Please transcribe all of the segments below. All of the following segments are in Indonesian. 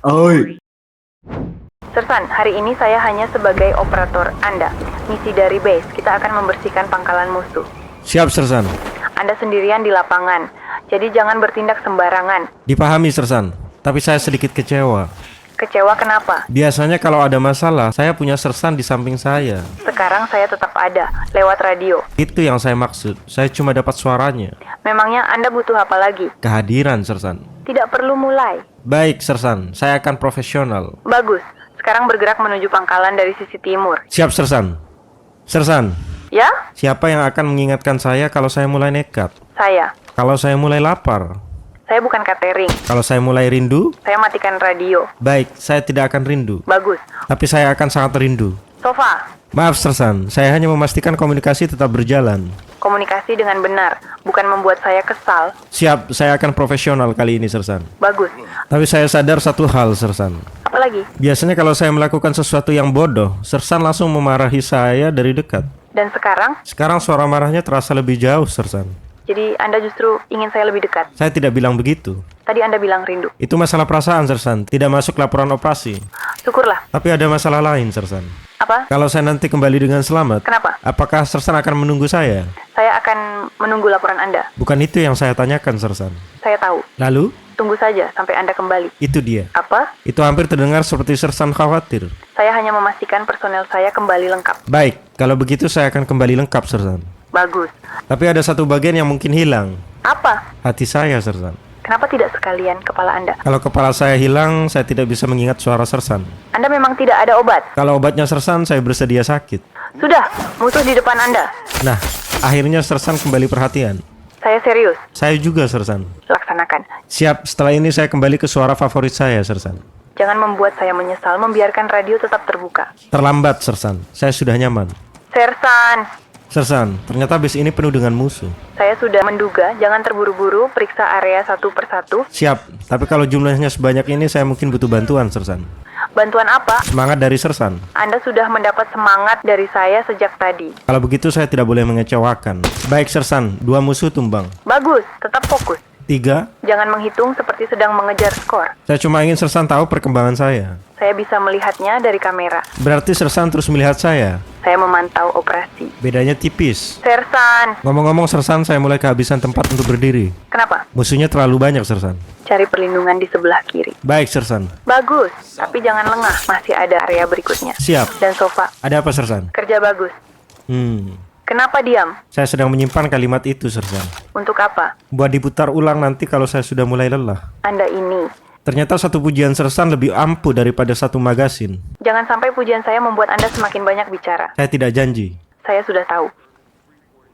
Oi. Sersan, hari ini saya hanya sebagai operator Anda. Misi dari base, kita akan membersihkan pangkalan musuh. Siap, Sersan. Anda sendirian di lapangan, jadi jangan bertindak sembarangan. Dipahami, Sersan. Tapi saya sedikit kecewa. Kecewa kenapa? Biasanya kalau ada masalah, saya punya Sersan di samping saya. Sekarang saya tetap ada, lewat radio. Itu yang saya maksud. Saya cuma dapat suaranya. Memangnya Anda butuh apa lagi? Kehadiran, Sersan. Tidak perlu mulai. Baik, Sersan. Saya akan profesional. Bagus, sekarang bergerak menuju pangkalan dari sisi timur. Siap, Sersan. Sersan, Ya? siapa yang akan mengingatkan saya kalau saya mulai nekat? Saya. Kalau saya mulai lapar? Saya bukan catering. Kalau saya mulai rindu? Saya matikan radio. Baik, saya tidak akan rindu. Bagus. Tapi saya akan sangat rindu. Sofa. Maaf, Sersan. Saya hanya memastikan komunikasi tetap berjalan. Komunikasi dengan benar, bukan membuat saya kesal. Siap, saya akan profesional kali ini, Sersan. Bagus. Tapi saya sadar satu hal, Sersan. Apa lagi? Biasanya kalau saya melakukan sesuatu yang bodoh, Sersan langsung memarahi saya dari dekat. Dan sekarang, Sekarang suara marahnya terasa lebih jauh, Sersan. jadi Anda justru ingin saya lebih dekat. Saya tidak bilang begitu. Tadi Anda bilang rindu. Itu masalah perasaan, Sersan. Tidak masuk laporan operasi. Syukurlah. Tapi ada masalah lain, Sersan. Apa? Kalau saya nanti kembali dengan selamat, Kenapa? apakah Sersan akan menunggu saya? Saya akan menunggu laporan Anda. Bukan itu yang saya tanyakan, Sersan. Saya tahu. Lalu, Tunggu saja sampai Anda kembali. itu dia. Apa? Itu hampir terdengar seperti Sersan khawatir. Saya hanya memastikan personel saya kembali lengkap. Baik, kalau begitu saya akan kembali lengkap, Sersan. Bagus. Tapi ada satu bagian yang mungkin hilang. Apa? Hati saya, Sersan. Kenapa tidak sekalian kepala Anda? Kalau kepala saya hilang, saya tidak bisa mengingat suara Sersan. Anda memang tidak ada obat. Kalau obatnya Sersan, saya bersedia sakit. Sudah, musuh di depan Anda. Nah, akhirnya Sersan kembali perhatian. Saya serius. Saya juga, Sersan. Laksanakan. Siap, setelah ini saya kembali ke suara favorit saya, Sersan. Jangan membuat saya menyesal membiarkan radio tetap terbuka. Terlambat, Sersan. Saya sudah nyaman. Sersan, Sersan, ternyata base ini penuh dengan musuh. saya sudah menduga, jangan terburu-buru, periksa area satu persatu. Siap, tapi kalau jumlahnya sebanyak ini, saya mungkin butuh bantuan, Sersan. Bantuan apa? Semangat dari Sersan. Anda sudah mendapat semangat dari saya sejak tadi. Kalau begitu, saya tidak boleh mengecewakan. Baik, Sersan. 2 musuh tumbang. Bagus, tetap fokus. 3, Jangan menghitung seperti sedang mengejar skor. saya cuma ingin Sersan tahu perkembangan saya. Saya bisa melihatnya dari kamera. Berarti Sersan terus melihat saya. Saya memantau operasi. Bedanya tipis. Sersan, Ngomong-ngomong, Sersan, saya mulai kehabisan tempat untuk berdiri. kenapa? Musuhnya terlalu banyak, Sersan. Cari perlindungan di sebelah kiri. Baik, Sersan. Bagus, tapi jangan lengah. Masih ada area berikutnya. Siap. Dan sofa. Ada apa, Sersan? Kerja bagus. Kenapa diam? Saya sedang menyimpan kalimat itu, Sersan. Untuk apa? Buat diputar ulang nanti kalau saya sudah mulai lelah. Anda ini. Ternyata satu pujian Sersan lebih ampuh daripada satu magasin. Jangan sampai pujian saya membuat Anda semakin banyak bicara. Saya tidak janji. Saya sudah tahu.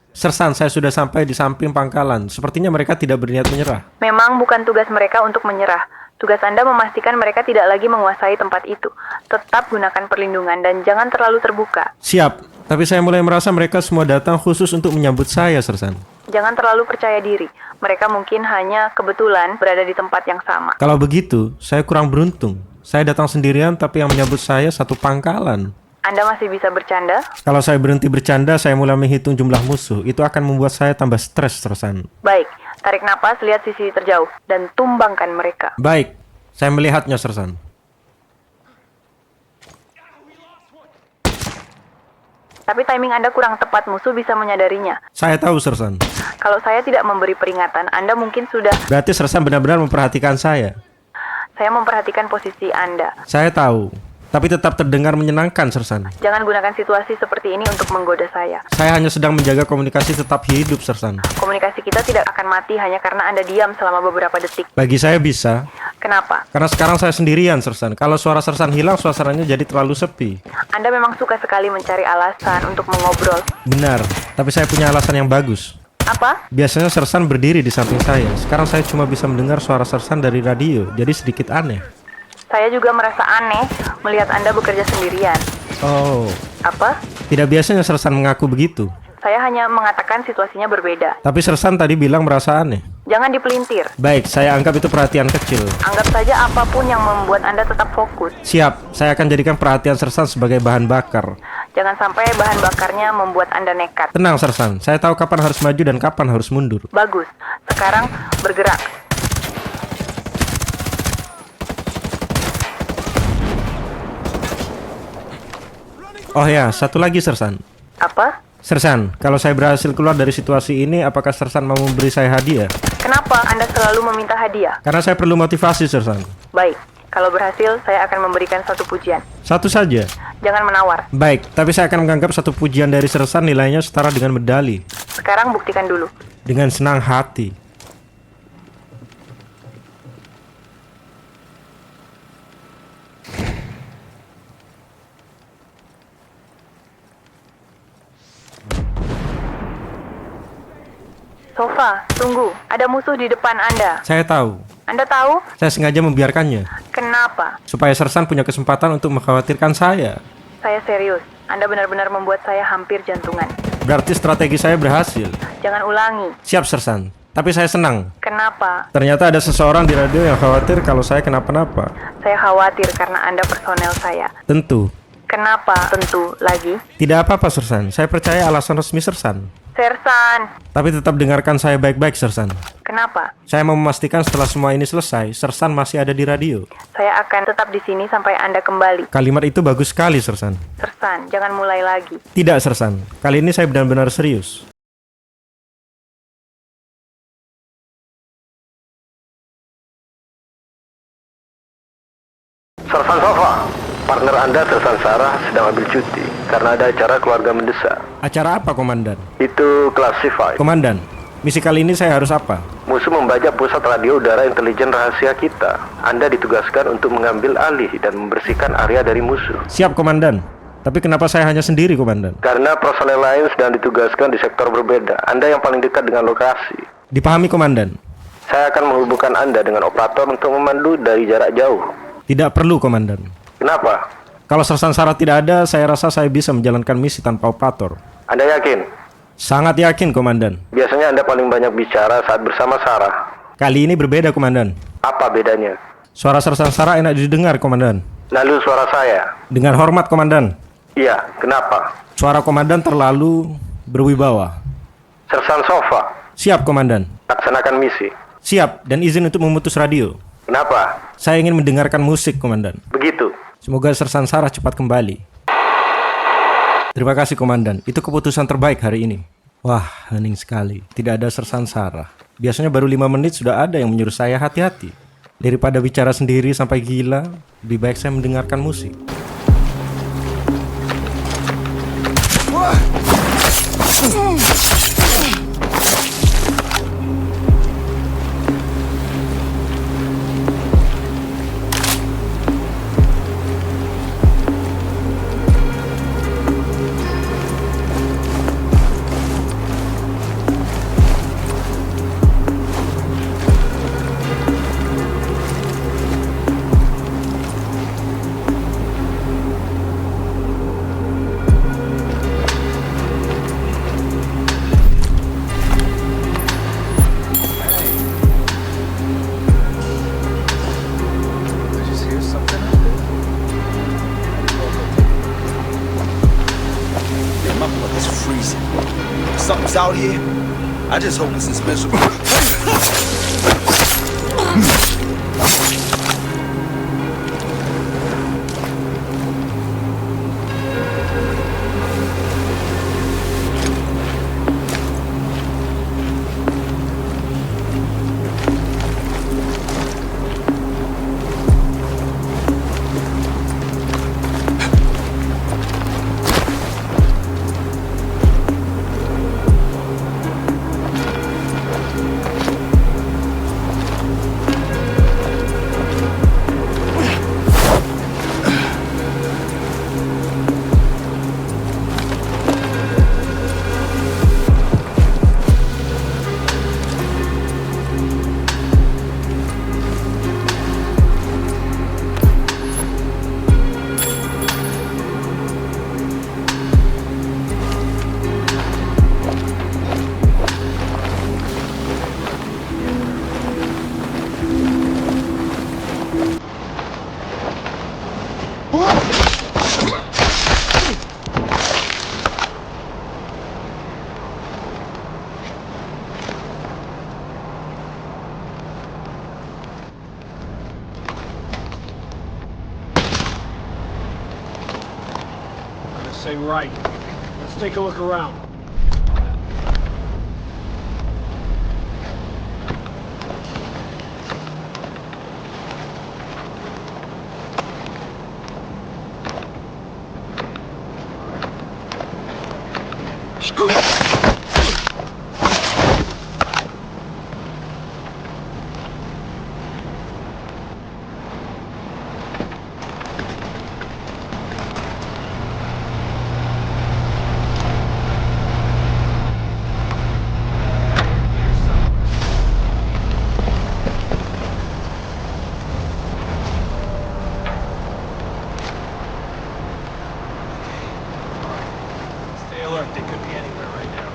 Sersan, saya sudah sampai di samping pangkalan. Sepertinya mereka tidak berniat menyerah. Memang bukan tugas mereka untuk menyerah. Tugas Anda memastikan mereka tidak lagi menguasai tempat itu. Tetap gunakan perlindungan dan jangan terlalu terbuka. Siap, tapi saya mulai merasa mereka semua datang khusus untuk menyambut saya, Sersan. Jangan terlalu percaya diri. Mereka mungkin hanya kebetulan berada di tempat yang sama. Kalau begitu, saya kurang beruntung. Saya datang sendirian, tapi yang menyambut saya satu pangkalan. Anda masih bisa bercanda? Kalau saya berhenti bercanda, saya mulai menghitung jumlah musuh. Itu akan membuat saya tambah stres, Sersan. Baik, tarik napas, lihat sisi terjauh, dan tumbangkan mereka. Baik, saya melihatnya, Sersan. Tapi timing Anda kurang tepat, musuh bisa menyadarinya. Saya tahu, Sersan. Kalau saya tidak memberi peringatan, Anda mungkin sudah... Berarti Sersan benar-benar memperhatikan saya. Saya memperhatikan posisi Anda. Saya tahu, tapi tetap terdengar menyenangkan, Sersan. Jangan gunakan situasi seperti ini untuk menggoda saya. Saya hanya sedang menjaga komunikasi tetap hidup, Sersan. Komunikasi kita tidak akan mati hanya karena Anda diam selama beberapa detik. Bagi saya bisa, Kenapa? karena sekarang saya sendirian, Sersan. Kalau suara Sersan hilang, suasananya jadi terlalu sepi. Anda memang suka sekali mencari alasan untuk mengobrol. Benar, tapi saya punya alasan yang bagus. Apa? Biasanya Sersan berdiri di samping saya. Sekarang saya cuma bisa mendengar suara Sersan dari radio, jadi sedikit aneh. Saya juga merasa aneh melihat Anda bekerja sendirian. Oh, Apa? tidak biasanya Sersan mengaku begitu. Saya hanya mengatakan situasinya berbeda. Tapi Sersan tadi bilang merasa aneh. Jangan dipelintir. Baik, saya anggap itu perhatian kecil. Anggap saja apapun yang membuat Anda tetap fokus. Siap, saya akan jadikan perhatian Sersan sebagai bahan bakar. Jangan sampai bahan bakarnya membuat Anda nekat. Tenang, Sersan. Saya tahu kapan harus maju dan kapan harus mundur. Bagus. Sekarang bergerak. Oh ya, satu lagi Sersan. Apa? Sersan, kalau saya berhasil keluar dari situasi ini, apakah Sersan mau memberi saya hadiah? Kenapa Anda selalu meminta hadiah? Karena saya perlu motivasi, Sersan. Baik, kalau berhasil, saya akan memberikan satu pujian. Satu saja. Jangan menawar. Baik, tapi saya akan menganggap satu pujian dari Sersan nilainya setara dengan medali. Sekarang buktikan dulu. Dengan senang hati. Sofa, tunggu. Ada musuh di depan Anda. Saya tahu. Anda tahu? Saya sengaja membiarkannya. Kenapa? Supaya Sersan punya kesempatan untuk mengkhawatirkan saya. Saya serius. Anda benar-benar membuat saya hampir jantungan. Berarti strategi saya berhasil. Jangan ulangi. Siap, Sersan. Tapi saya senang. Kenapa? Ternyata ada seseorang di radio yang khawatir kalau saya kenapa-napa. Saya khawatir karena Anda personel saya. Tentu. Kenapa? Tentu lagi. Tidak apa-apa, Sersan. Saya percaya alasan resmi Sersan. Sersan. Tapi tetap dengarkan saya baik-baik, Sersan. Kenapa? Saya mau memastikan setelah semua ini selesai, Sersan masih ada di radio. Saya akan tetap di sini sampai Anda kembali. Kalimat itu bagus sekali, Sersan. Sersan, jangan mulai lagi. Tidak, Sersan. Kali ini saya benar-benar serius. Sersan Sofa, partner Anda Sersan Sarah sedang ambil cuti karena ada acara keluarga mendesak. Acara apa, Komandan? Itu classified. Komandan, misi kali ini saya harus apa? Musuh membajak pusat radio udara intelijen rahasia kita. Anda ditugaskan untuk mengambil alih dan membersihkan area dari musuh. Siap, Komandan. Tapi kenapa saya hanya sendiri, Komandan? Karena personel lain sedang ditugaskan di sektor berbeda. Anda yang paling dekat dengan lokasi. Dipahami, Komandan. Saya akan menghubungkan Anda dengan operator untuk memandu dari jarak jauh. Tidak perlu, Komandan. Kenapa? Kalau Sersan Sarah tidak ada, saya rasa saya bisa menjalankan misi tanpa operator. Anda yakin? Sangat yakin, Komandan. Biasanya Anda paling banyak bicara saat bersama Sarah. Kali ini berbeda, Komandan. Apa bedanya? Suara Sersan Sarah enak didengar, Komandan. Lalu suara saya? Dengan hormat, Komandan. Iya, kenapa? Suara Komandan terlalu berwibawa. Sersan Sofa, Siap, Komandan. laksanakan misi. Siap, dan izin untuk memutus radio. Kenapa? Saya ingin mendengarkan musik, Komandan. Begitu. Semoga Sersan Sarah cepat kembali. Terima kasih, Komandan. Itu keputusan terbaik hari ini. Wah, hening sekali. Tidak ada Sersan Sarah. Biasanya baru 5 menit sudah ada yang menyuruh saya hati-hati. Daripada bicara sendiri sampai gila, lebih baik saya mendengarkan musik. My blood is freezing. Something's out here. I just hope this is miserable. Say right. Let's take a look around. Stay alert. They could be anywhere right now.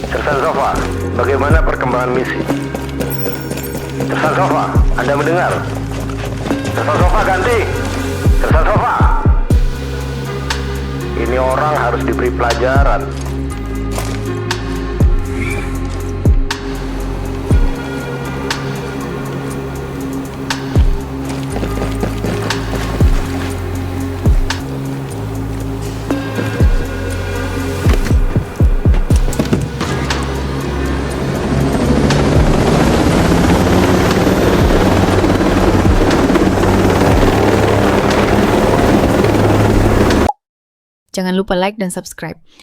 Sersan Sofa, bagaimana perkembangan misi? Sersan Sofa, Anda mendengar? Sersan Sofa ganti! Sersan Sofa! Ini orang harus diberi pelajaran. Jangan lupa like dan subscribe.